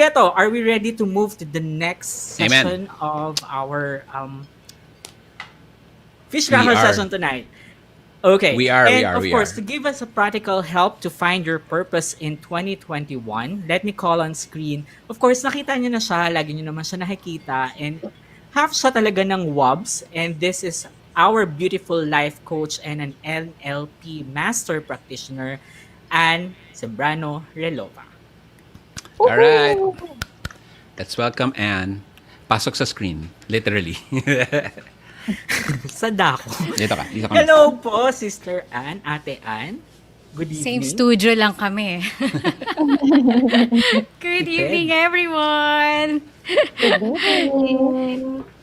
ito, are we ready to move to the next Amen. session of our fish We grapher are. session tonight? Okay. We are. We And are. of We course, are. to give us a practical help to find your purpose in 2021, let me call on screen. Of course, nakita niyo na siya. Lagi niyo naman siya nakikita. And half siya talaga ng wubs. And this is our beautiful life coach and an NLP master practitioner, Anne Relova. All right. Woohoo! Let's welcome Anne. Pasok sa screen. Literally. Sa dako. Dito ka. Dito ka. Hello po, Sister Anne, Ate Anne. Good Same evening. studio lang kami. Good evening, everyone!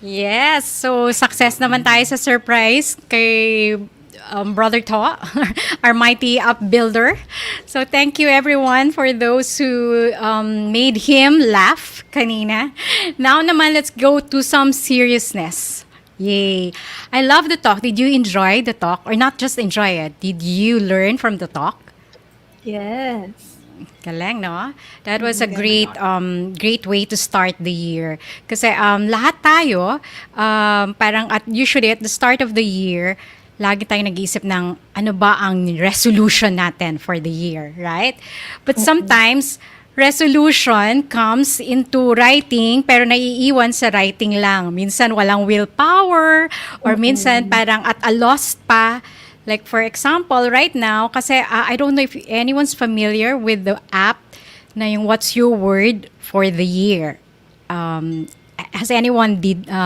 Yes, so success naman tayo sa surprise kay Brother To, our mighty upbuilder. So thank you everyone for those who made him laugh kanina. Now naman, let's go to some seriousness. Yay. I love the talk. Did you enjoy the talk? Or not just enjoy it? Did you learn from the talk? Yes. Galing, no? That was a great way to start the year. Kasi lahat tayo, parang usually at the start of the year, lagi tayong nag-iisip ng ano ba ang resolution natin for the year, right? But sometimes, resolution comes into writing pero naiiwan sa writing lang. Minsan walang willpower or minsan parang at a loss pa. Like for example, right now, kasi I don't know if anyone's familiar with the app na yung What's Your Word for the Year. Has anyone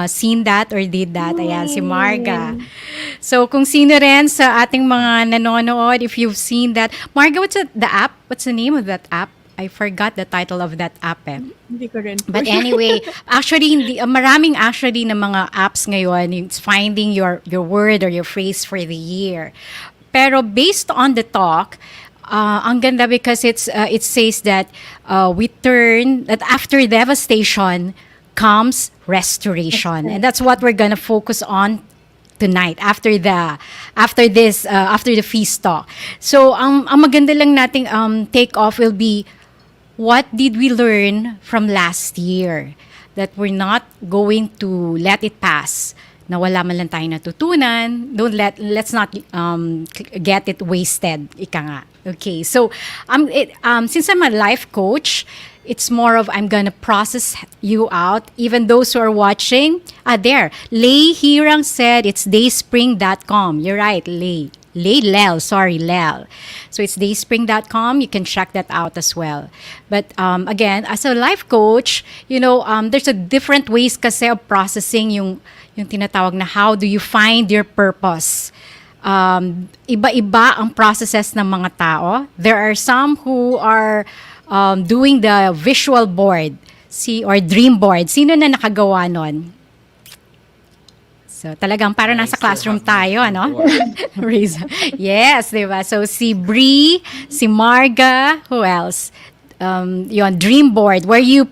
seen that or did that? Ayan, si Marga. So kung sino rin sa ating mga nanonood, if you've seen that. Marga, the app? What's the name of that app? I forgot the title of that app eh. Hindi ko rin. But anyway, actually, maraming actually na mga apps ngayon, it's finding your word or your phrase for the year. Pero based on the talk, ang ganda because it says that that after devastation comes restoration. And that's what we're gonna focus on tonight after the feast talk. So ang maganda lang nating take off will be what did we learn from last year that we're not going to let it pass. Na wala man lang tayo natutunan. Let's not get it wasted. Ika nga. Okay. So since I'm a life coach, it's more of I'm gonna process you out. Even those who are watching, there. Lei Hirang said it's dayspring.com. You're right, Lei. Lel. So it's dayspring.com. You can check that out as well. But again, as a life coach, there's a different ways kasi of processing yung tinatawag na how do you find your purpose. Iba-iba ang processes ng mga tao. There are some who are doing the visual board or dream board. Sino na nakagawa nun? So, talagang para nasa classroom tayo, ano? Yes, di ba? So, si Bree, si Marga, who else? Yon dream board where you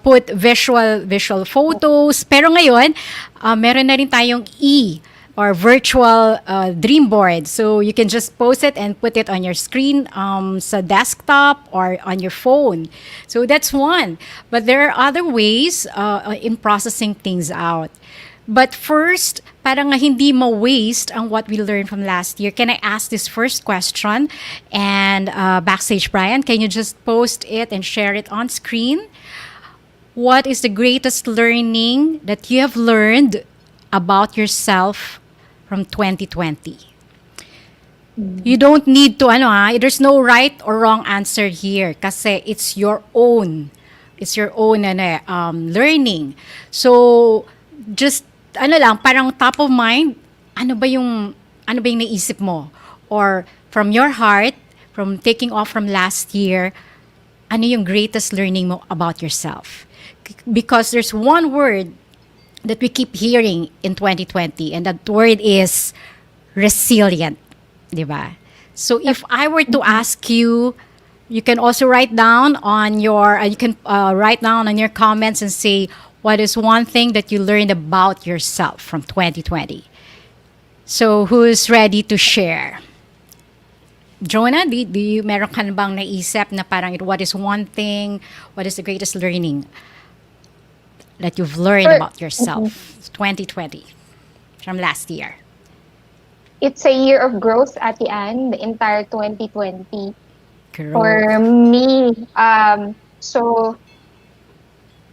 put visual photos. Pero ngayon, meron na rin tayong or virtual dream board. So, you can just post it and put it on your screen sa desktop or on your phone. So, that's one. But there are other ways in processing things out. But first, para nga hindi ma-waste ang what we learned from last year, can I ask this first question? And Backstage Brian, can you just post it and share it on screen? What is the greatest learning that you have learned about yourself from 2020? You don't need to, there's no right or wrong answer here kasi it's your own. It's your own learning. So, just parang top of mind, ano ba yung naisip mo? Or from your heart, from taking off from last year, ano yung greatest learning mo about yourself? Because there's one word that we keep hearing in 2020, and that word is resilient, di ba? So if I were to ask you, you can also write down on your comments and say, what is one thing that you learned about yourself from 2020? So who's ready to share? Jonah, do you, meron ka na bang naisip na parang what is one thing, what is the greatest learning that you've learned For, about Mhm. yourself 2020 from last year? It's a year of growth, Ate Anne, the entire 2020. For Growth. me, so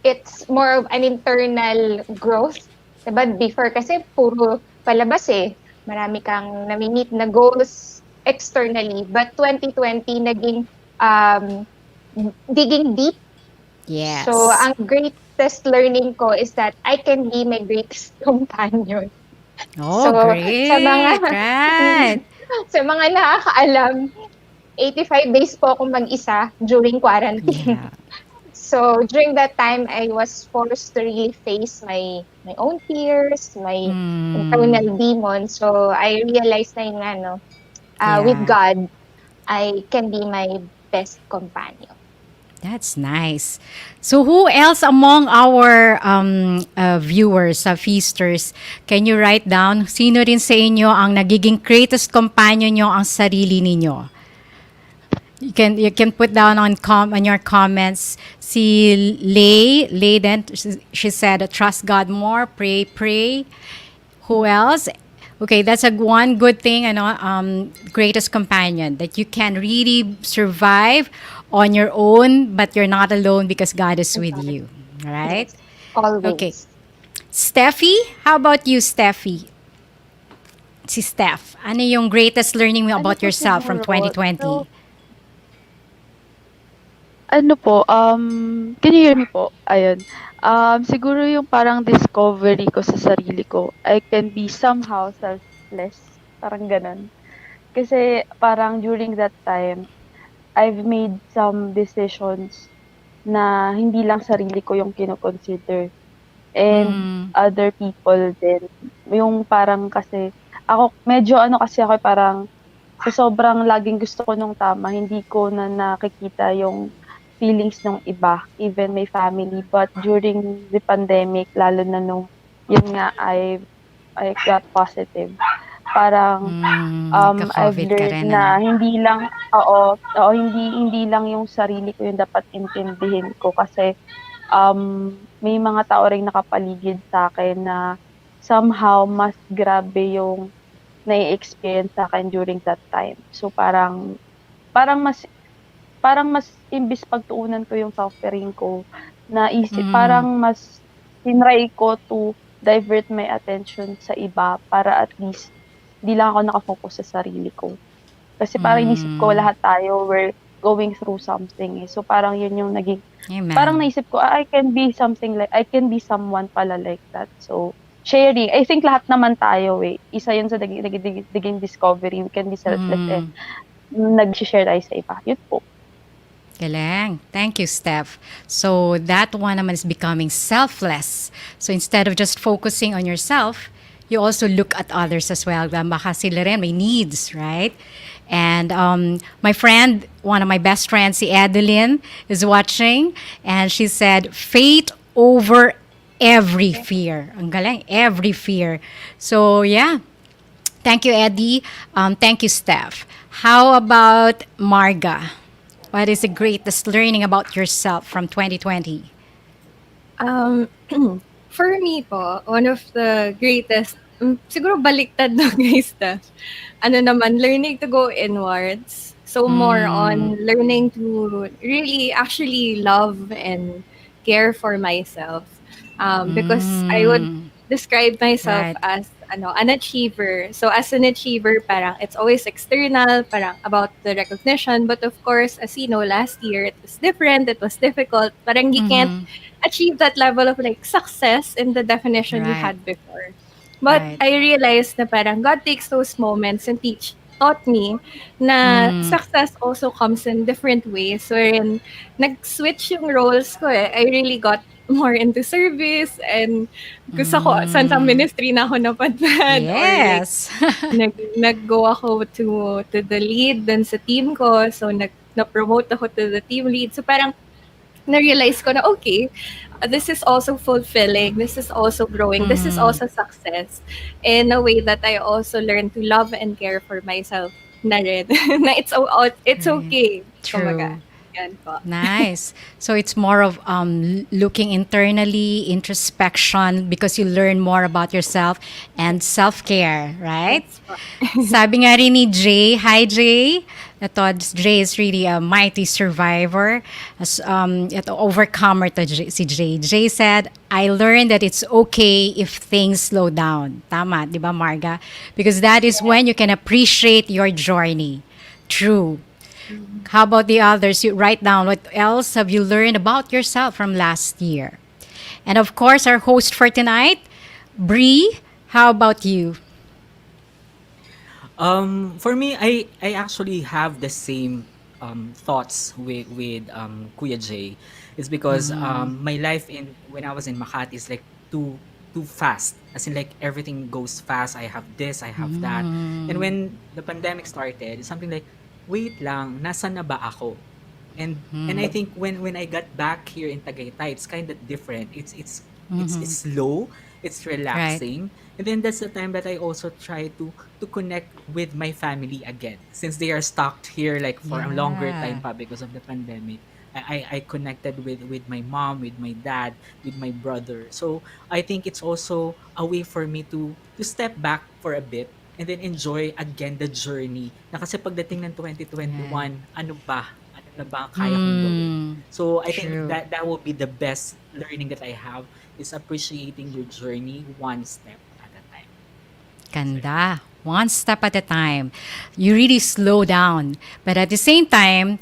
it's more of an internal growth. Diba? Before kasi puro palabas eh. Marami kang nami-meet na goals externally. But 2020 naging um, digging deep. So Yes. ang greatest learning ko is that I can be my greatest companion. Oh, So sa mga great. Right. sa mga nakakaalam, 85 days po akong mag-isa during quarantine. Yeah. So during that time, I was forced to really face my own fears, my Mm, internal demons. So I realized na yun nga, no, with yeah. God, I can be my best companion. That's nice. So, who else among our viewers, feasters, can you write down sino rin sa inyo ang nagiging greatest companion nyo ang sarili ninyo? You can put down on your comments. Si Layden, she said, trust God more, pray. Who else? Okay, that's a one good thing, greatest companion that you can really survive on your own, but you're not alone because God is with God, you. All right. yes, Okay, always. Steffi, how about you, Steffi? Si Steph, ano yung greatest learning mo Ano about po yourself from siguro, 2020? so ano po, can you hear me po? Ayun. Siguro yung parang discovery ko sa sarili ko, I can be somehow selfless, parang gano'n. Kasi parang during that time, I've made some decisions na hindi lang sarili ko yung kino-consider and Mm, other people din. Yung parang kasi ako medyo ano kasi ako, parang sa sobrang laging gusto ko nung tama, hindi ko na nakikita yung feelings ng iba, even my family. But during the pandemic, lalo na nung, yun nga, I got positive. Parang, I've nagka-COVID ka learned rin, na ano? hindi lang, oo, hindi lang yung sarili ko yung dapat intindihin ko kasi may mga tao ring nakapaligid sa akin na somehow mas grabe yung nai-experience sa'kin during that time. So parang mas imbis pagtuunan ko yung suffering ko, Mm, parang mas tinry ko to divert my attention sa iba para at least 'di lang ako naka-focus sa sarili ko. Kasi parang inisip ko mm, lahat tayo we're going through something, eh. So parang yun yung naging parang amen. naisip ko, I can be something like I can be someone pala like that. So, sharing, I think lahat naman tayo, eh, isa yun sa naging discovery, we can be selfless and Mm. nagse-share tayo sa iba, yun po. Galing. Thank you, Steph. So that one naman is becoming selfless. So instead of just focusing on yourself, you also look at others as well. Baka sila rin may needs, right? And my friend, one of my best friends, si Adeline, is watching. And she said, faith over every fear. Ang galing, every fear. So yeah, thank you, Eddie. Thank you, Steph. How about Marga? What is the greatest learning about yourself from 2020? Um, for me po, one of the greatest, siguro baliktad na guys na, ano naman, learning to go inwards. So more Mm, on learning to really actually love and care for myself. Because I would mm, describe myself right. as an achiever. So as an achiever, parang it's always external, parang about the recognition. But of course, as you know, last year it was different, it was difficult. Parang you can't Mm-hmm, achieve that level of like success in the definition we right, had before. But right. I realized na parang God takes those moments and taught me na Mm, success also comes in different ways wherein nag-switch yung roles ko eh. I really got more into service and gusto ko sa mm, ministry na ako napadpad or like yes. nag-go ako to the lead dun sa team ko. So na-promote ako to the team lead. So parang na-realize ko na, okay, this is also fulfilling, this is also growing, this is Mm, also success in a way that I also learned to love and care for myself na rin. Na it's Right. okay. True. Kumbaga. Yan po. Nice. So it's more of looking internally, introspection, because you learn more about yourself and self-care, right? Yes po. Sabi nga rin ni Jay, hi Jay. Ito, Jay is really a mighty survivor. Ito, overcomer to si Jay. Jay said, I learned that it's okay if things slow down. Tama, di ba Marga? Because that is when you can appreciate your journey. True. How about the others? You write down what else have you learned about yourself from last year. And of course, our host for tonight, Bree, how about you? For me, I actually have the same thoughts with Kuya Jay. It's because my life in when I was in Makati is like too fast. As in like everything goes fast. I have this, I have that. And when the pandemic started, it's something like, wait lang, nasa na ba ako? And I think when I got back here in Tagaytay, it's kind of different. It's slow, it's relaxing. And then that's the time that I also try to connect with my family again. Since they are stuck here like for a longer time pa because of the pandemic. I connected with my mom, with my dad, with my brother. So I think it's also a way for me to step back for a bit and then enjoy again the journey. Na kasi pagdating ng 2021, ano ba? Ano na ba ang kaya kong gawin? So I think True. that will be the best learning that I have is appreciating your journey one step at a time. Ganda. One step at a time. You really slow down. But at the same time,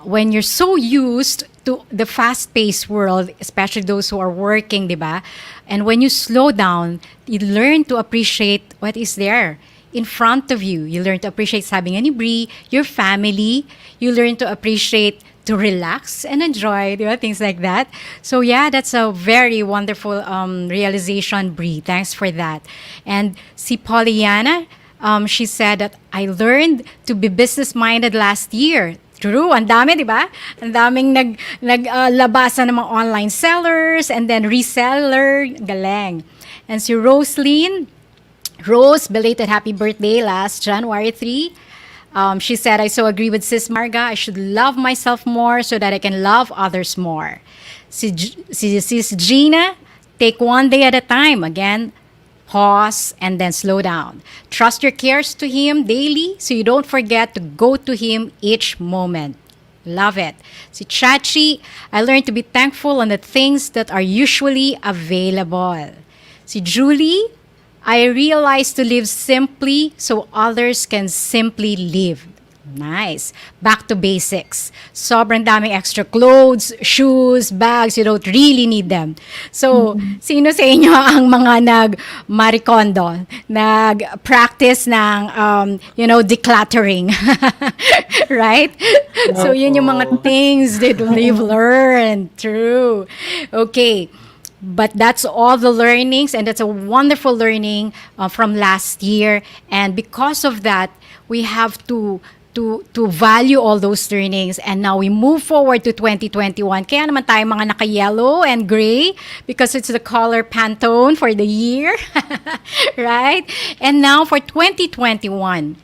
when you're so used to the fast-paced world, especially those who are working, di ba? And when you slow down, you learn to appreciate what is there in front of you. You learn to appreciate, sabi nga ni Bree, your family. You learn to appreciate to relax and enjoy, di ba? Things like that. So yeah, that's a very wonderful realization, Bree. Thanks for that. And si Pollyanna, she said that I learned to be business-minded last year. True, ang dami, di ba? Ang daming naglabasan ng mga online sellers and then reseller. Galing. And si Roslyn, Rose, belated happy birthday last January 3. She said, I so agree with Sis Marga. I should love myself more so that I can love others more. Si Sis Gina, take one day at a time. Again, pause and then slow down. Trust your cares to Him daily so you don't forget to go to Him each moment. Love it. Si Chachi, I learned to be thankful on the things that are usually available. Si Julie, I realized to live simply so others can simply live. Nice. Back to basics. Sobrang daming extra clothes, shoes, bags. You don't really need them. So, sino sa inyo ang mga nag-marikondo? Nag-practice ng, decluttering? Right? So, yun yung mga things that we've learned. True. Okay. But that's all the learnings, and that's a wonderful learning from last year. And because of that, we have to value all those learnings. And now we move forward to 2021. Kaya naman tayo mga naka-yellow and gray because it's the color Pantone for the year. Right? And now for 2021,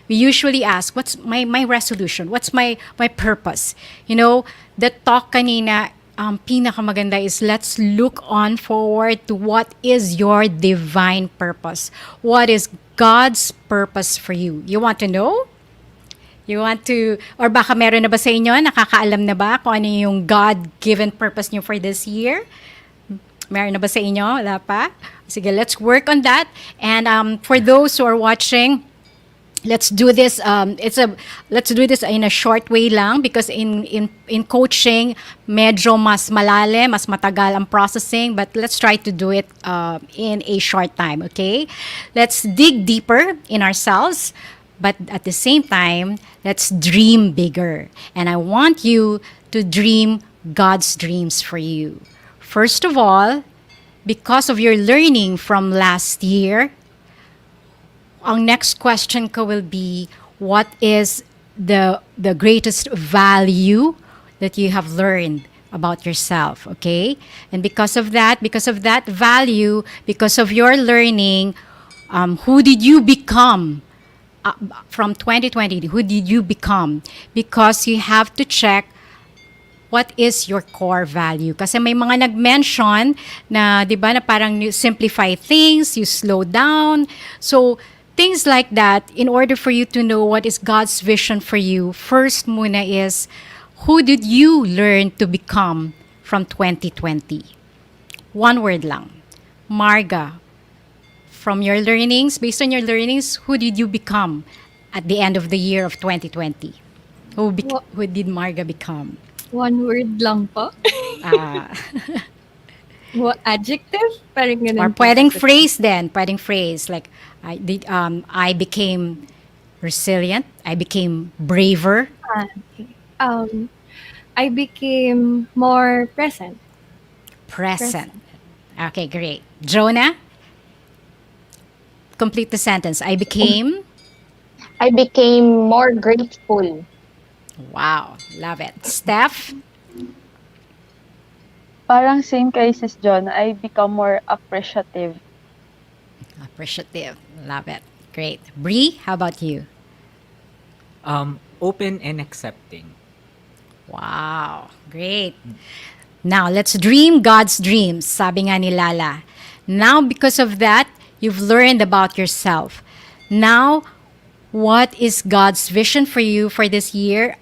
we usually ask, what's my resolution? What's my purpose? You know, the talk kanina, pinakamaganda is let's look on forward to what is your divine purpose. What is God's purpose for you? You want to know? You want to, or baka meron na ba sa inyo, nakakaalam na ba kung ano yung God-given purpose niyo for this year? Meron na ba sa inyo? Wala pa? Sige, let's work on that. And for those who are watching, let's do this. Let's do this in a short way lang because in coaching, medyo mas malalim, mas matagal ang processing. But let's try to do it in a short time. Okay? Let's dig deeper in ourselves. But at the same time, let's dream bigger. And I want you to dream God's dreams for you. First of all, because of your learning from last year, ang next question ko will be, what is the greatest value that you have learned about yourself, okay? And because of that value, because of your learning, who did you become from 2020, who did you become? Because you have to check what is your core value. Kasi may mga nag-mention na, di ba, na parang you simplify things, you slow down. So, things like that, in order for you to know what is God's vision for you, first muna is, who did you learn to become from 2020? One word lang. Marga, from your learnings, based on your learnings, who did you become at the end of the year of 2020? Who did Marga become? One word lang po. Ah, What adjective? Parang ganun or po. pwedeng phrase then, pwedeng phrase like I became resilient, I became braver, Okay. I became more present. present. Okay, great. Jonah, complete the sentence. I became, I became more grateful. wow, love it. Steph, Parang same kay Sis John, I become more appreciative. appreciative, love it. Great. Bree, how about you? Open and accepting. Wow, great. Now, let's dream God's dreams, sabi nga ni Lala. Now, because of that, you've learned about yourself. Now, what is God's vision for you for this year?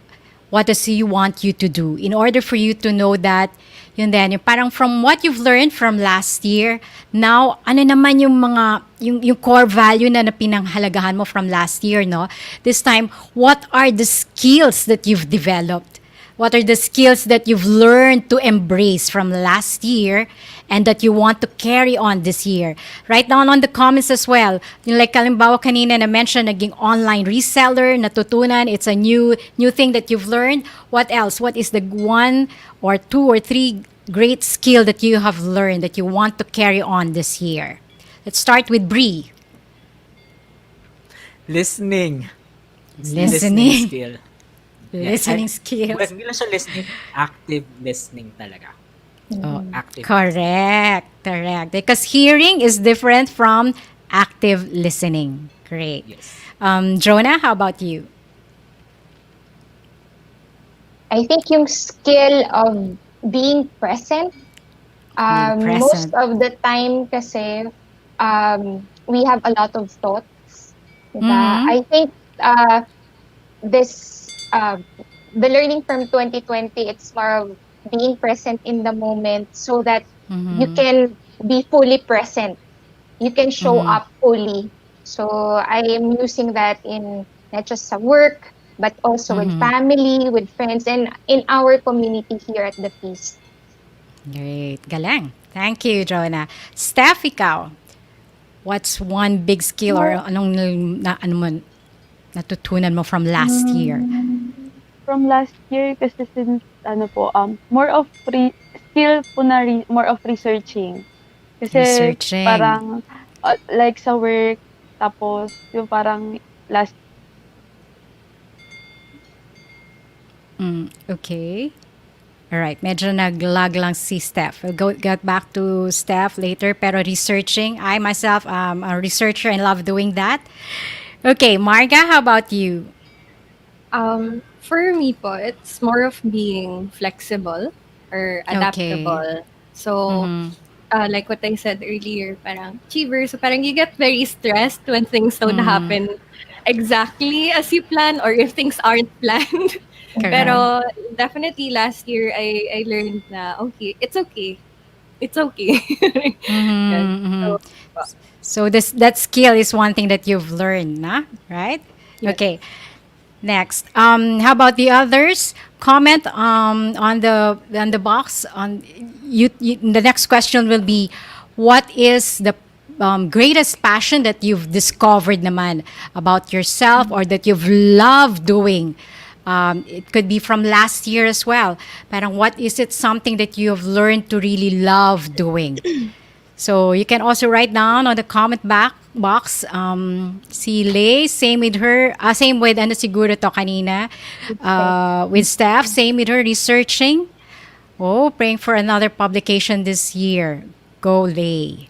What does He want you to do? In order for you to know that, yun din, yung parang from what you've learned from last year, now, ano naman yung mga, yung core value na pinanghalagahan mo from last year, no? This time, what are the skills that you've developed? What are the skills that you've learned to embrace from last year and that you want to carry on this year? Write down on the comments as well. Yung like kalimbawa kanina na mention, naging online reseller, natutunan, it's a new thing that you've learned. What else? What is the one or two or three great skill that you have learned that you want to carry on this year? Let's start with Bree. Listening. Listening. skill. Listening Yeah, skills. Well, hindi lang siya listening, active listening talaga. Oh, Active. correct. Because hearing is different from active listening. Great. Yes. Jonah, how about you? I think yung skill of being present. Being Most present. of the time kasi we have a lot of thoughts. Diba? Mhm. I think the learning from 2020, it's more of being present in the moment so that you Mhm. can be fully present. You can show Mhm. up fully. So I am using that in not just sa work, but also with Mhm. family, with friends, and in our community here at the Feast. Great. Galing. Thank you, Jonah. Steph, ikaw. What's one big skill or anong ano mo, natutunan mo from last year? From last year kasi since more of skill po na more of researching. Kasi Researching. parang like sa work tapos yung parang last Okay. All right. Medyo nag-lag lang si Steph. We'll get back to Steph later. Pero researching, I myself am a researcher and love doing that. Okay, Marga, how about you? For me po, it's more of being flexible or adaptable. So, Mhm. like what I said earlier, parang achiever. So parang you get very stressed when things don't happen exactly as you plan or if things aren't planned. Correct. Pero definitely last year I learned na okay, it's okay. It's okay. Yan. So, So that skill is one thing that you've learned, nah? Right? yes. Okay. Next, how about the others? Comment on the box. On you, the next question will be, what is the greatest passion that you've discovered naman about yourself or that you've loved doing? It could be from last year as well. Parang what is it something that you have learned to really love doing? So you can also write down on the comment box. Si Lay, same with her. Same with ano siguro to kanina. With Steph, same with her researching. Oh, praying for another publication this year. Go Lay.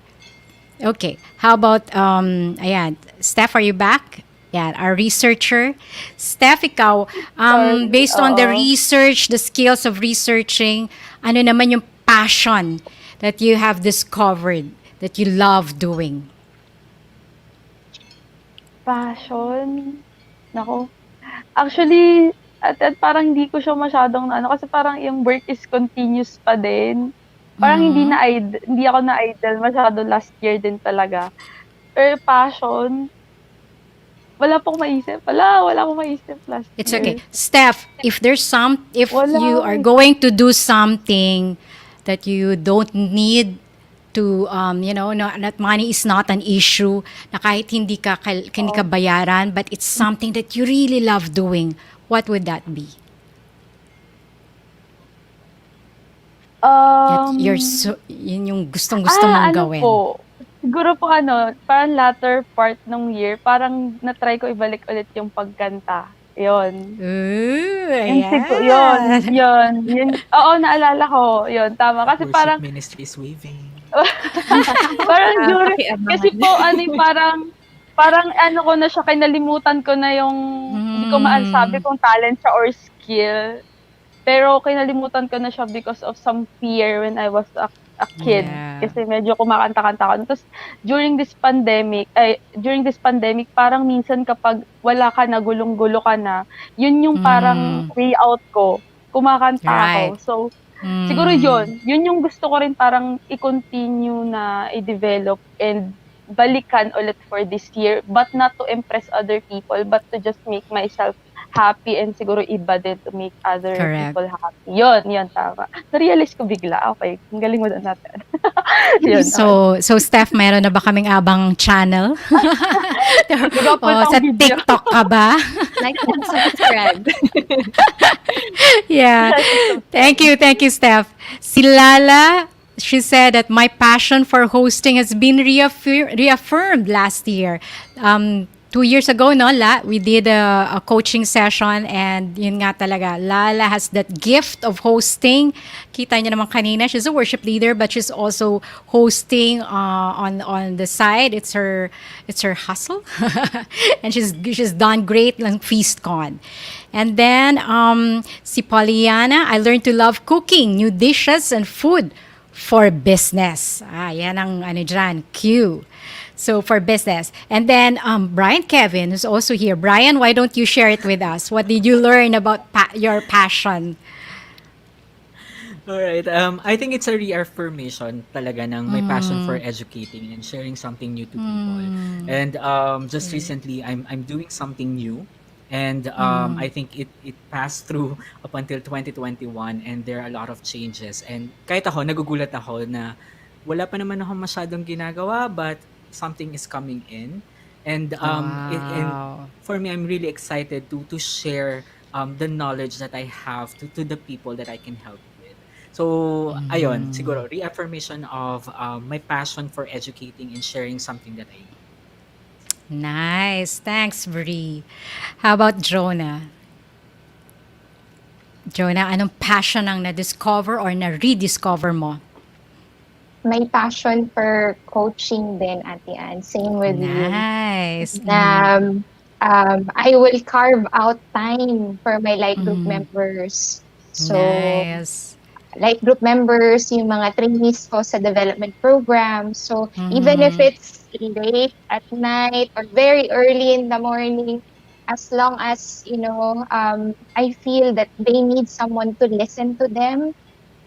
Okay. How about ayan, Steph, are you back? Yan, our researcher. Steph, ikaw, based on the Oo. research, the skills of researching, ano naman yung passion that you have discovered that you love doing? Passion? Naku. Actually, at parang hindi ko siya masyadong na ano, kasi parang yung work is continuous pa din. Parang hindi ako na-idle masyado last year din talaga. Pero passion, wala akong maisip last It's year. okay. Steph, if Wala. you are going to do something that you don't need to, that money is not an issue, na kahit hindi ka bayaran, but it's something that you really love doing, what would that be? Yun yung gustong-gusto mong Ano gawin. po, siguro po parang latter part ng year, parang na-try ko ibalik ulit yung pagkanta. Yun. Ooh, Yun. Oo, naalala ko. Yun, tama. Kasi Worship parang, ministry is waving. during, Pakiabangan. kasi po, parang ko na siya, kinalimutan ko na yung, hindi ko maasabi kung talent siya or skill. Pero kinalimutan ko na siya because of some fear when I was a kid. Yeah. Kasi medyo kumakanta-kanta ako. Tapos during this pandemic, parang minsan kapag wala ka na, gulong-gulo ka na, yun yung parang way out ko. Kumakanta Right. ako. So, siguro yun yung gusto ko rin parang i-continue na i-develop and balikan ulit for this year, but not to impress other people, but to just make myself happy and siguro iba din to make other Correct. people happy. Yun, tama. Na-realize ko bigla. Okay, ang galing mo na natin. Yun. So Steph, meron na ba kaming abang channel? Sa video. TikTok ka ba? Like and subscribe. Yeah. Thank you, Steph. Si Lala, she said that my passion for hosting has been reaffirmed last year. 2 years ago, no, we did a coaching session, and yun nga talaga, Lala has that gift of hosting. Kita niyo naman kanina, she's a worship leader, but she's also hosting on the side. It's her hustle, and she's done great lang FeastCon. And then si Pollyanna, I learned to love cooking, new dishes and food for business. Yan ang dyan, Q. So for business. And then Brian Kevin, who's also here. Brian, why don't you share it with us? What did you learn about your passion? All right. I think it's a reaffirmation talaga ng my passion for educating and sharing something new to people. And just recently, I'm doing something new. And I think it passed through up until 2021, and there are a lot of changes. And kahit ako, nagugulat ako na wala pa naman ako masyadong ginagawa, but something is coming in. And and for me, I'm really excited to share the knowledge that I have to the people that I can help with. So ayun, siguro reaffirmation of my passion for educating and sharing something that I know. Nice. Thanks, Bri. How about Jonah? Jonah, anong passion ang na-discover or na-rediscover mo? My passion for coaching din, Ate Anne. Same with you. Nice. I will carve out time for my light group members. So, Nice. light group members, yung mga trainees ko sa development program. So, even if it's late at night or very early in the morning, as long as, I feel that they need someone to listen to them,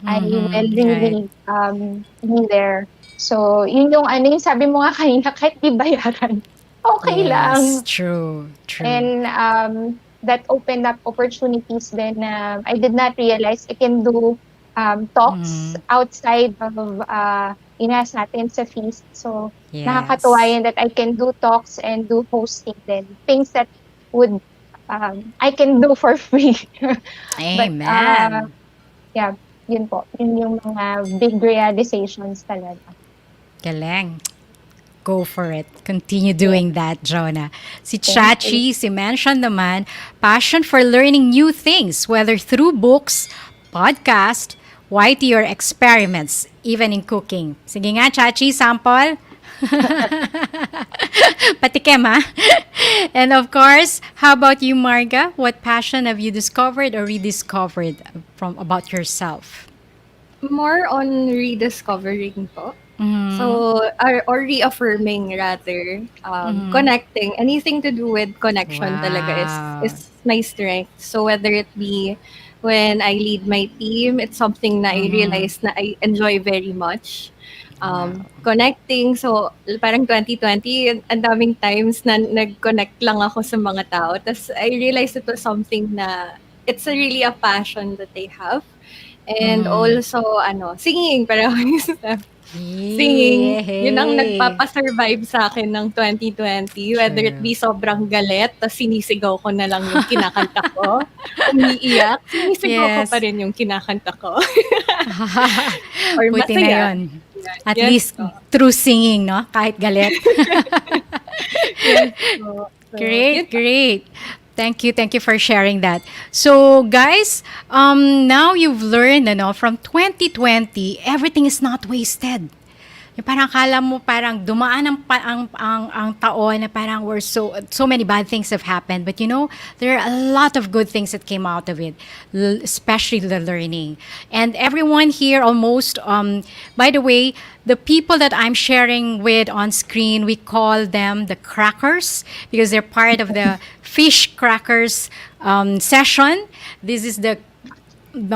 I will really be there. So, yun yung sabi mo nga kanina, kahit di bayaran, okay lang. True. And that opened up opportunities then I did not realize I can do talks outside of inas natin sa feast. So, nakakatuwa yan that I can do talks and do hosting then. Things that would I can do for free. Amen. But, yun po. Yun yung mga big realizations talaga. Galing. Go for it. Continue doing that, Jonah. Si Chachi, si mention naman, passion for learning new things, whether through books, podcast, YT, or experiments, even in cooking. Sige nga, Chachi, sample. Patikim, ha? And of course, how about you, Marga? What passion have you discovered or rediscovered from about yourself? More on rediscovering po. Mm-hmm. So, or reaffirming rather, connecting. Anything to do with connection talaga Wow. is my strength. So, whether it be when I lead my team, it's something na I Mm-hmm. realize na I enjoy very much. Wow. Connecting. So, parang 2020, ang daming times na nag-connect lang ako sa mga tao. Tapos, I realized it was something na it's a really a passion that they have. And Mm-hmm. also, singing, parang singing, yun ang Yay! nagpapa-survive sa akin ng 2020. Whether it True. be sobrang galit, tas sinisigaw ko na lang yung kinakanta ko. Umiiyak, sinisigaw ko pa Yes. rin yung kinakanta ko. Or Buti na masaya. yon. At Yes least po. through singing, no? Kahit galit. Yes po. So, yun Great, great. Thank you for sharing that. So, guys, now you've learned, from 2020, everything is not wasted. Yung parang kala mo parang dumaan ang taon na parang so many bad things have happened, but there are a lot of good things that came out of it, especially the learning. And everyone here almost by the way, the people that I'm sharing with on screen, we call them the crackers because they're part of the fish crackers session. This is the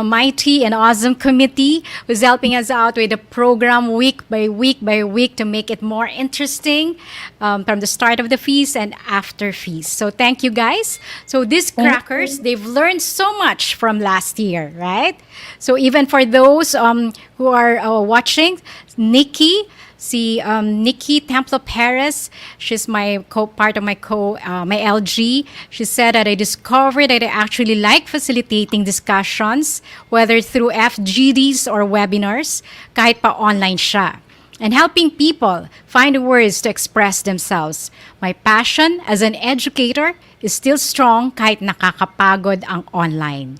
mighty and awesome committee who's helping us out with the program week by week by week to make it more interesting from the start of the feast and after feast. So thank you guys. So these crackers, they've learned so much from last year, right? So even for those who are watching, Nikki, Nikki Templo Perez. She's part of my LG. She said that I discovered that I actually like facilitating discussions, whether through FGDs or webinars, kahit pa online siya, and helping people find words to express themselves. My passion as an educator is still strong kahit nakakapagod ang online.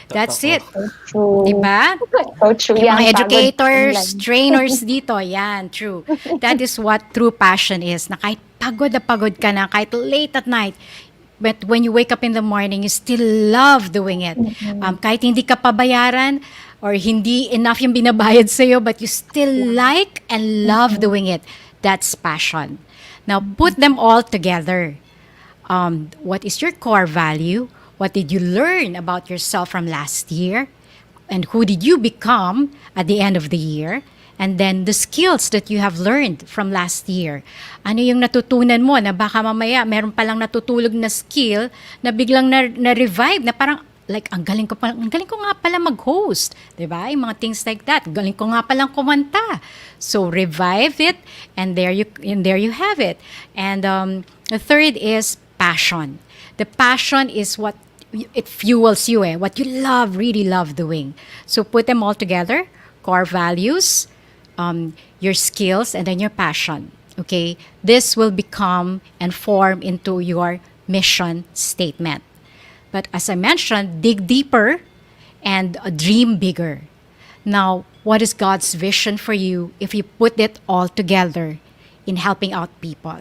That's it. True. Diba? So true. Yung Yang mga pagod educators, online. trainers dito, yan, true. That is what true passion is, na kahit pagod na pagod ka na, kahit late at night, but when you wake up in the morning, you still love doing it. Kahit hindi ka pabayaran, or hindi enough yung binabayad sa'yo, but you still like and love doing it. That's passion. Now, put them all together. What is your core value? What did you learn about yourself from last year? And who did you become at the end of the year? And then the skills that you have learned from last year. Ano yung natutunan mo na baka mamaya meron palang natutulog na skill na biglang na-revive na parang like ang galing ko nga pala mag-host, 'di ba? Yung mga things like that. Galing ko nga palang kumanta. So revive it and there you have it. And the third is passion. The passion is what it fuels you, what you really love doing. So put them all together, core values, your skills, and then your passion. Okay? This will become and form into your mission statement. But as I mentioned, dig deeper and dream bigger. Now, what is God's vision for you if you put it all together in helping out people,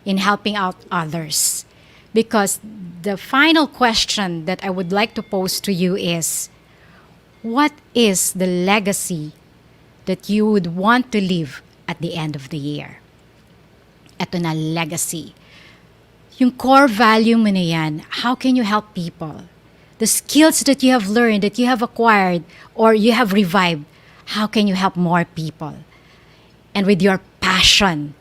in helping out others? Because the final question that I would like to pose to you is, what is the legacy that you would want to leave at the end of the year? Ito na, legacy. Yung core value mo na yan, how can you help people? The skills that you have learned, that you have acquired, or you have revived, how can you help more people? And with your passion,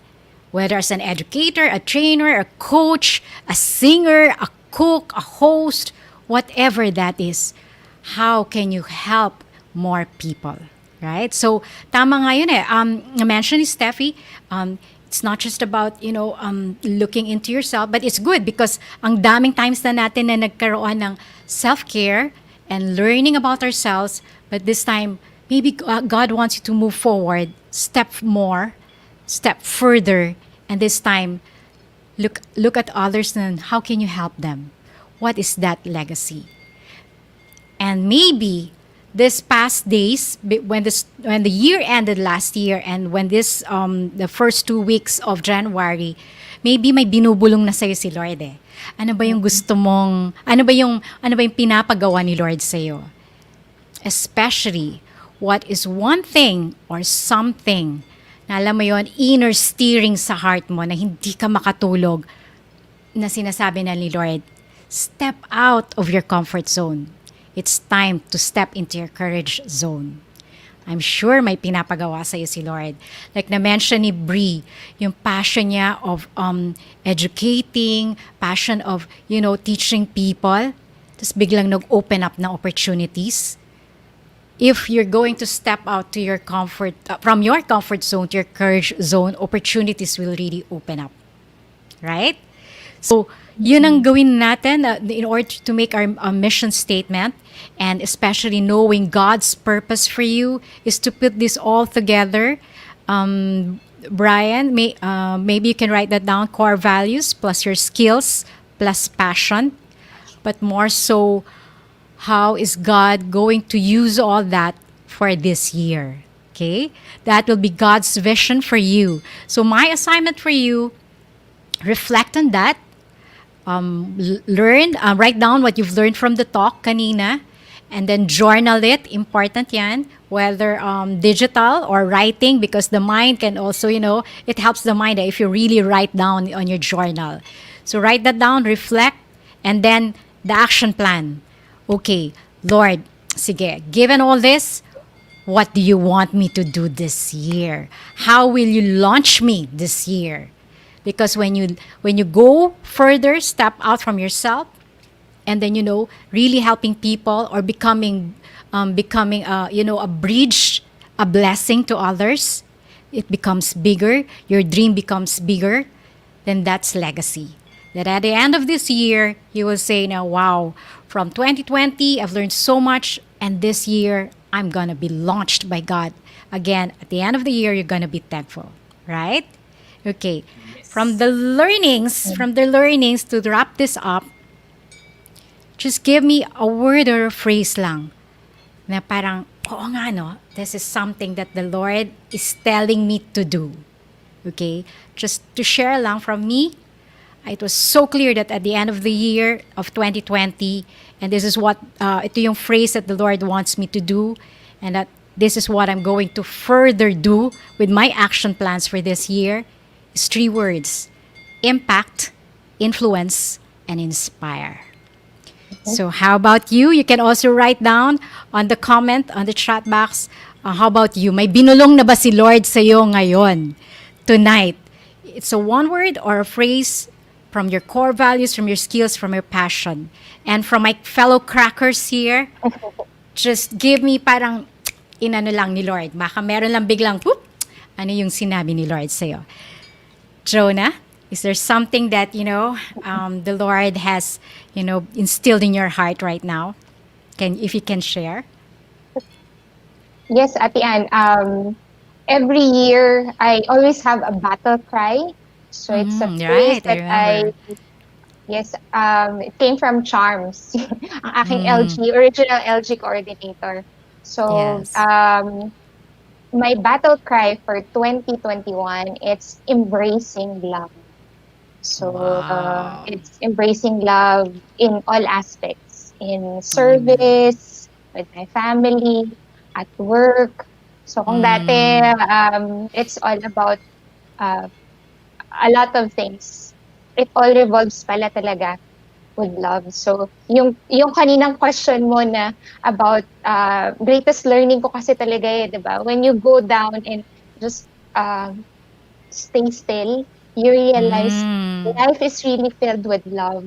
whether as an educator, a trainer, a coach, a singer, a cook, a host, whatever that is, how can you help more people? Right? So, tama nga yun na-mention ni Steffi, it's not just about, looking into yourself, but it's good because ang daming times na natin na nagkaroon ng self-care and learning about ourselves, but this time, maybe God wants you to move forward, step further, and this time look at others and how can you help them? What is that legacy? And maybe this past days, when the year ended last year, and when the first 2 weeks of January, maybe may binubulong na sa'yo si Lord eh. Ano ba yung gusto mong, ano ba yung pinapagawa ni Lord sa'yo? Especially, what is one thing or something na alam mo yon, inner steering sa heart mo na hindi ka makatulog, na sinasabi na ni Lord, step out of your comfort zone. It's time to step into your courage zone. I'm sure may pinapagawa sa iyo si Lord. Like na-mention ni Bree, yung passion niya of educating, passion of, teaching people. Tapos biglang nag-open up ng opportunities. If you're going to step out to your comfort, from your comfort zone to your courage zone, opportunities will really open up. Right? So, yun ang gawin natin in order to make our mission statement, and especially knowing God's purpose for you is to put this all together. Brian, maybe you can write that down, core values plus your skills plus passion, but more so, how is God going to use all that for this year? Okay? That will be God's vision for you. So my assignment for you, reflect on that. Write down what you've learned from the talk kanina, and then journal it. Important yan, whether digital or writing, because the mind can also, it helps the mind if you really write down on your journal. So write that down, reflect, and then the action plan. Okay, Lord, sige, given all this, what do you want me to do this year? How will you launch me this year? Because when you go further, step out from yourself, and then really helping people or becoming a bridge, a blessing to others, it becomes bigger. Your dream becomes bigger. Then that's legacy. That at the end of this year, you will say, now, wow, from 2020, I've learned so much, and this year, I'm gonna be launched by God. Again, at the end of the year, you're gonna be thankful, right? Okay. From the learnings, to wrap this up, just give me a word or a phrase lang na parang, oo nga no, this is something that the Lord is telling me to do. Okay? Just to share lang from me, it was so clear that at the end of the year of 2020, and this is what, ito yung phrase that the Lord wants me to do, and that this is what I'm going to further do with my action plans for this year, is 3 words: impact, influence, and inspire. So how about you? You can also write down on the comment, on the chat box, how about you? May binulong na ba si Lord sa'yo ngayon, tonight? It's a one word or a phrase from your core values, from your skills, from your passion. And from my fellow crackers here, just give me parang inano lang ni Lord. Baka meron lang biglang, whoop, ano yung sinabi ni Lord sa'yo? Jonah, is there something that, the Lord has, instilled in your heart right now? If you can share? Yes, Ate Anne. Every year, I always have a battle cry. So it's a phrase right, I remember. Yes, it came from Charms, ang aking original LG coordinator. So, Yes. my battle cry for 2021, it's embracing love. So, Wow. it's embracing love in all aspects, in service, with my family, at work. So, kung dati, it's all about a lot of things. It all revolves pala talaga with love. So, yung kaninang question mo na about greatest learning ko kasi talaga di ba? When you go down and just stay still, you realize life is really filled with love.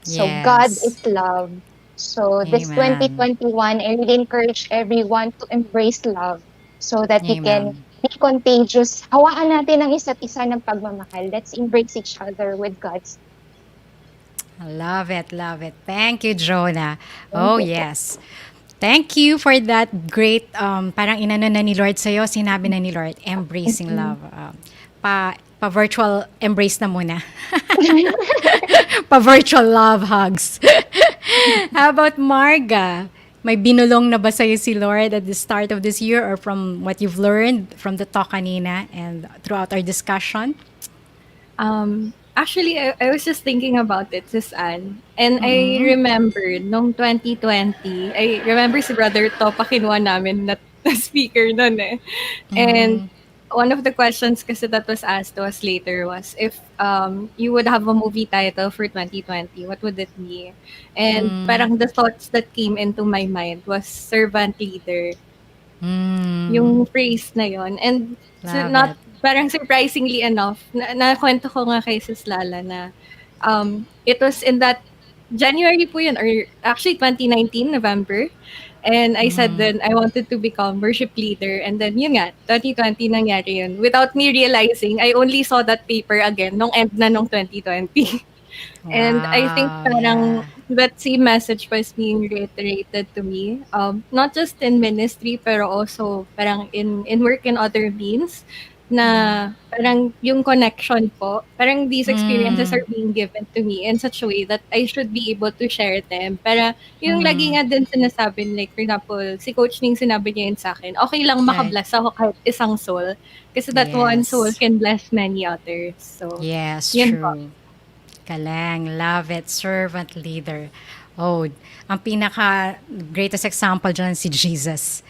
So, Yes. God is love. So, this Amen. 2021, I really encourage everyone to embrace love so that we can Amen. be contagious. Hawaan natin ang isa't isa ng pagmamahal. Let's embrace each other with God's. Love it, love it. Thank you, Jonah. Oh, yes. Thank you for that great, parang inano na ni Lord sa'yo, sinabi na ni Lord, embracing love. Pa-virtual embrace na muna. Pa-virtual love hugs. How about Marga? May binulong na ba sa'yo si Lord at the start of this year, or from what you've learned from the talk kanina and throughout our discussion? Actually, I was just thinking about it, Sis Anne. And I Mm-mm. remembered, nung 2020, I remember si Brother To, pakinuha namin na, na speaker nun eh. And Mm. one of the questions kasi that was asked to us later was if you would have a movie title for 2020, what would it be? And Mm. parang the thoughts that came into my mind was servant leader, Mm. yung phrase na yon. And Love not it. parang surprisingly enough, nakwento ko nga kay Sis Lala na it was in that January po yun, or actually 2019, November. And I said Mm. then I wanted to become worship leader. And then yun nga, 2020 nangyari yun. Without me realizing, I only saw that paper again nung end na nung 2020. And I think Wow, parang yeah. that same message was being reiterated to me, not just in ministry, pero also parang in work and other means, na parang yung connection po, parang these experiences Mm. are being given to me in such a way that I should be able to share them. Para yung lagi Mm. nga din sinasabi, like for example, si Coach Ning sinabi niya yun sa akin, okay lang Right. makabless ako kahit isang soul. Kasi that one soul Yes. can bless many others. So, Yes, yun po. true. Galing, love it, servant leader. Oh, ang pinaka greatest example dyan si Jesus.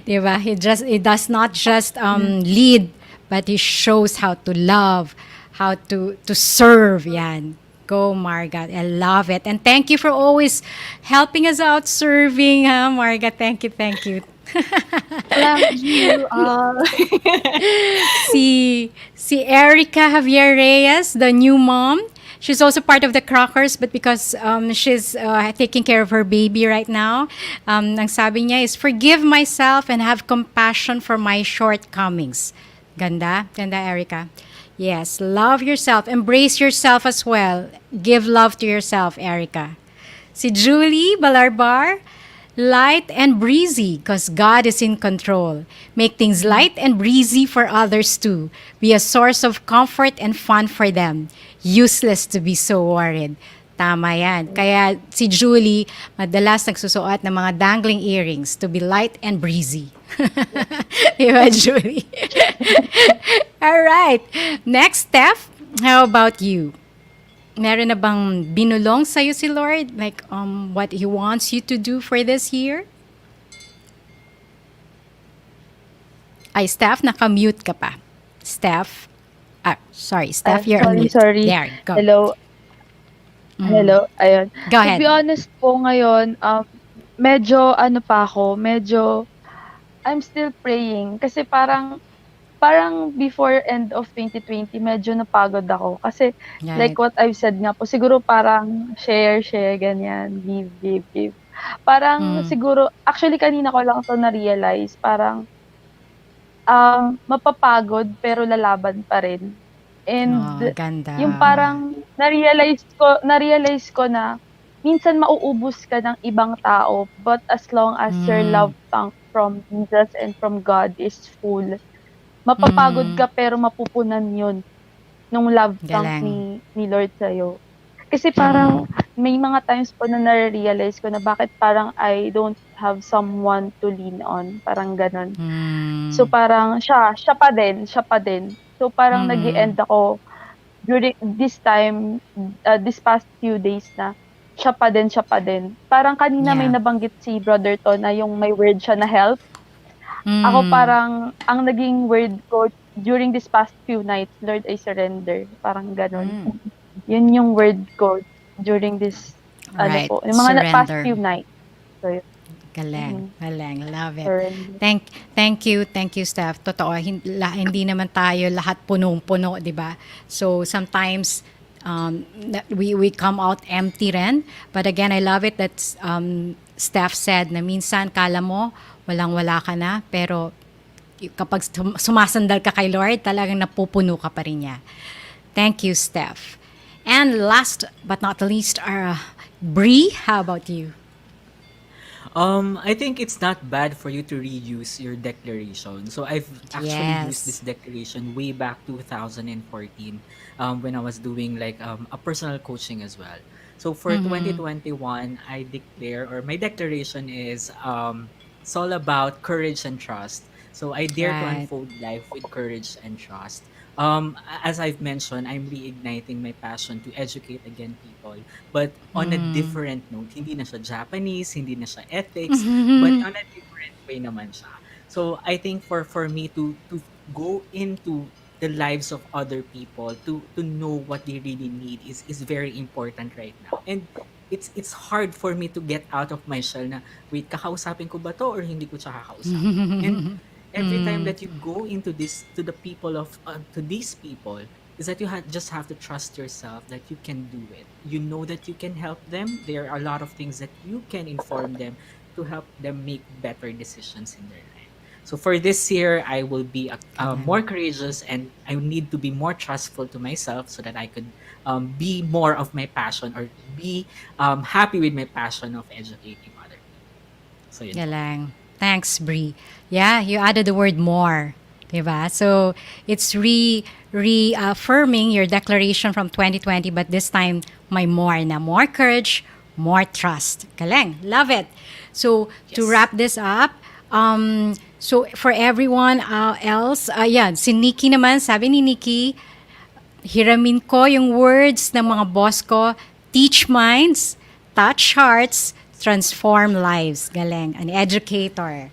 'Di ba? He does not just lead, but he shows how to love, how to serve. Yan. Go, Marga. I love it. And thank you for always helping us out serving, ha, Marga. Thank you, thank you. Love you all. Si Erica Javier Reyes, the new mom. She's also part of the Crackers, but because she's taking care of her baby right now, ang sabi niya is, forgive myself and have compassion for my shortcomings. Ganda? Ganda, Erica. Yes, love yourself. Embrace yourself as well. Give love to yourself, Erica. Si Julie Balarbar, light and breezy because God is in control. Make things light and breezy for others too. Be a source of comfort and fun for them. Useless to be so worried. Tama yan. Kaya si Julie, madalas nagsusuot ng mga dangling earrings to be light and breezy. Diba, Julie? All right. Next, Steph, how about you? Meron na bang binulong sa'yo si Lord? Like, what He wants you to do for this year? Ay, Steph, naka-mute ka pa. Steph? Sorry, Steph, you're on Sorry, mute. sorry. There, go. Hello, hello, ayun. Go To be ahead. honest po ngayon, medyo ano pa ako, medyo I'm still praying kasi parang before end of 2020 medyo napagod ako kasi like Right. what I've said nga po, siguro parang share, share, ganyan, give, give, give. Parang Mm. siguro, actually kanina ko lang 'to na-realize, parang mapapagod pero lalaban pa rin. And Oh, ganda. yung parang na-realize ko na minsan mauubos ka ng ibang tao, but as long as your Mm. love tank from Jesus and from God is full, mapapagod Mm. ka pero mapupunan yun nung love tank Galing. ni Lord sa'yo. Kasi parang may mga times po na na-realize ko na bakit parang I don't have someone to lean on, parang gano'n. So Mm. parang siya pa din, siya pa din. So parang nag-e-end ako during this time, this past few days na siya pa din, siya pa din. Parang kanina may Yeah. nabanggit si Brother To na yung may word siya na help. Ako Mm. parang ang naging word ko during this past few nights, Lord, I surrender. Parang gano'n. Yun yung word ko during this, ano Right. po, yung mga past Surrender. few nights. So, yun. Galing, galing. Love it. Surrender. Thank you, Steph. Totoo, hindi naman tayo lahat punong-puno, di ba? So, sometimes, we come out empty rin. But again, I love it that Steph said na minsan kala mo walang-wala ka na, pero kapag sumasandal ka kay Lord, talagang napupuno ka pa rin niya. Thank you, Steph. And last but not least, Bree, how about you? I think it's not bad for you to reuse your declaration. So I've actually used this Yes. declaration way back 2014 when I was doing like a personal coaching as well. So for 2021, I declare, or my declaration is it's all about courage and trust. So I dare to Right. unfold life with courage and trust. as I've mentioned, I'm reigniting my passion to educate again people, but on a different note. Hindi na siya Japanese, hindi na siya ethics, but on a different way naman siya. So I think for me to go into the lives of other people, to know what they really need is very important right now. And it's hard for me to get out of my shell na, wait, kakausapin ko ba to or hindi ko siya kakausapin? And every time that you go into this to the people of to these people, is that you just have to trust yourself that you can do it. You know that you can help them. There are a lot of things that you can inform them to help them make better decisions in their life. So for this year, I will be more courageous, and I need to be more trustful to myself so that I could be more of my passion, or be happy with my passion of educating other people. So yun. Galang. Thanks, Bree. Yeah, you added the word more. Diba? So it's reaffirming your declaration from 2020, but this time may more na. More courage, more trust. Galing. Love it. So to Yes. wrap this up, so for everyone else, yan, si Nikki naman, sabi ni Nikki, hiramin ko yung words ng mga boss ko, teach minds, touch hearts, transform lives. Galing, an educator.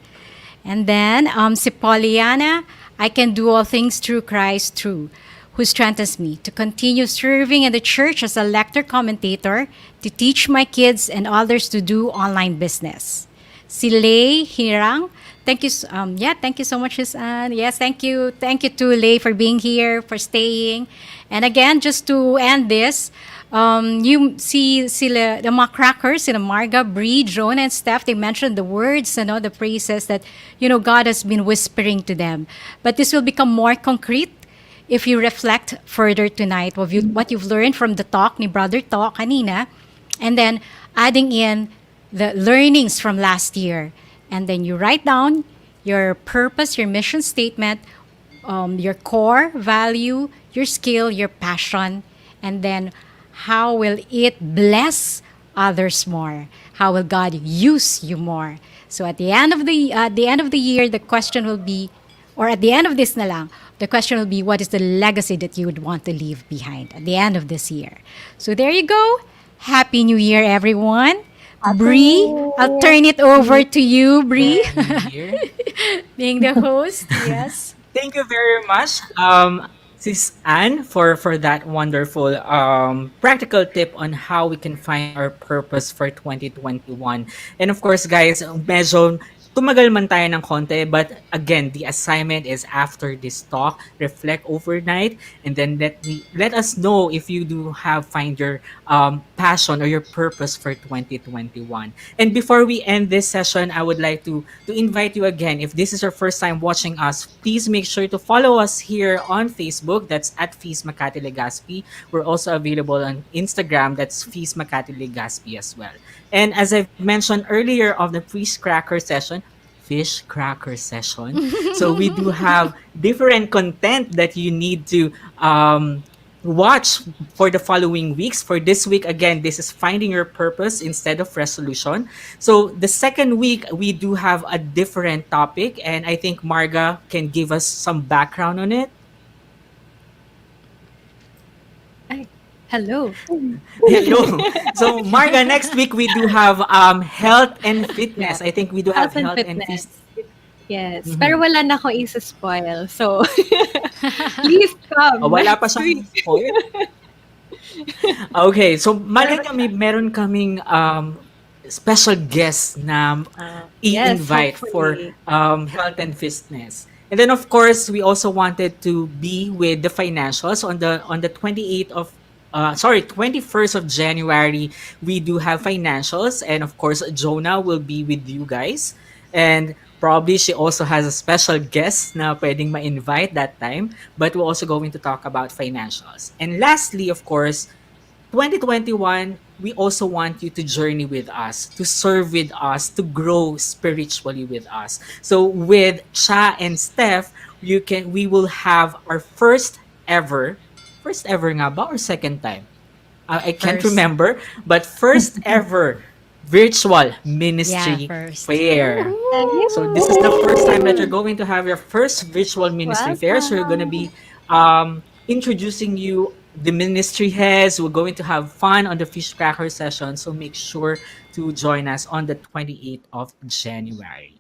And then, si Pollyanna, I can do all things through Christ through, who strengthens me to continue serving in the church as a lector commentator, to teach my kids and others to do online business. Si Lay Hirang, thank you. Thank you so much, Miss Anne. Yes, thank you. Thank you to Lay for being here, for staying. And again, just to end this, you see sila, the mga crackers, sila Marga, Bree, Jonah, and Steph, they mentioned the words, the phrases that, God has been whispering to them. But this will become more concrete if you reflect further tonight what you've learned from the talk ni Brother Talk kanina, and then adding in the learnings from last year. And then you write down your purpose, your mission statement, your core value, your skill, your passion, and then how will it bless others more? How will God use you more? So at the end of the year, the question will be, or at the end of this na lang, the question will be, what is the legacy that you would want to leave behind at the end of this year? So there you go. Happy New Year, everyone. Bree, I'll turn it over to you, Bree, Here. being the host. Yes. Thank you very much, Sis Anne, for that wonderful practical tip on how we can find our purpose for 2021. And of course, guys, medyo tumagal man tayo ng konti, but again, the assignment is after this talk, reflect overnight, and then let us know if you do find your passion or your purpose for 2021. And before we end this session, I would like to invite you again. If this is your first time watching us, please make sure to follow us here on Facebook. That's at Fees Makati Legaspi. We're also available on Instagram. That's Fees Makati Legaspi as well. And as I've mentioned earlier of the fish cracker session, so we do have different content that you need to watch for the following weeks. For this week, again, this is finding your purpose instead of resolution. So the second week, we do have a different topic, and I think Marga can give us some background on it. Hello. Hello. So Marga, next week we do have health and fitness. I think we do have health and fitness. Yes. Pero wala na akong isa-spoil. So, please come. Wala pa siyang spoil. Okay, so malay kami, meron kaming special guest na i-invite for health and fitness. And then of course, we also wanted to be with the financials on the 21st of January. We do have financials, and of course, Jonah will be with you guys. And probably she also has a special guest na pwedeng ma-invite that time. But we're also going to talk about financials. And lastly, of course, 2021, we also want you to journey with us, to serve with us, to grow spiritually with us. So with Cha and Steph, we will have our first ever nga ba or second time? I can't First. remember, but first ever virtual ministry first. fair. So this is the first time that you're going to have your first virtual ministry fair. So you're going to be introducing you the ministry heads. We're going to have fun on the fish cracker session, so make sure to join us on the 28th of January.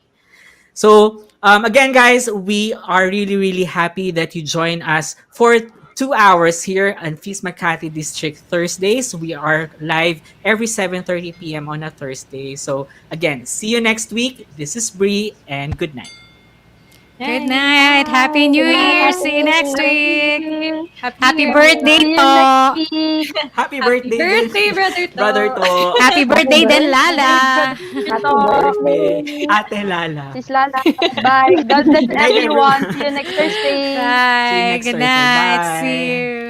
So, again, guys, we are really, really happy that you join us for 2 hours here on Feast Makati District Thursdays. We are live every 7:30 p.m. on a Thursday. So, again, see you next week. This is Bree, and good night. Good night. Happy New Year. See you next week. Happy New Year. birthday, See you to. next week. Happy Happy birthday, birthday, Brother To. Brother To. Happy birthday din, Lala. Happy birthday, Ate Lala. Sis Lala. Bye. God bless Good night, everyone. everyone. See you next Thursday. See you Bye. next Good Thursday. night. Bye. See you.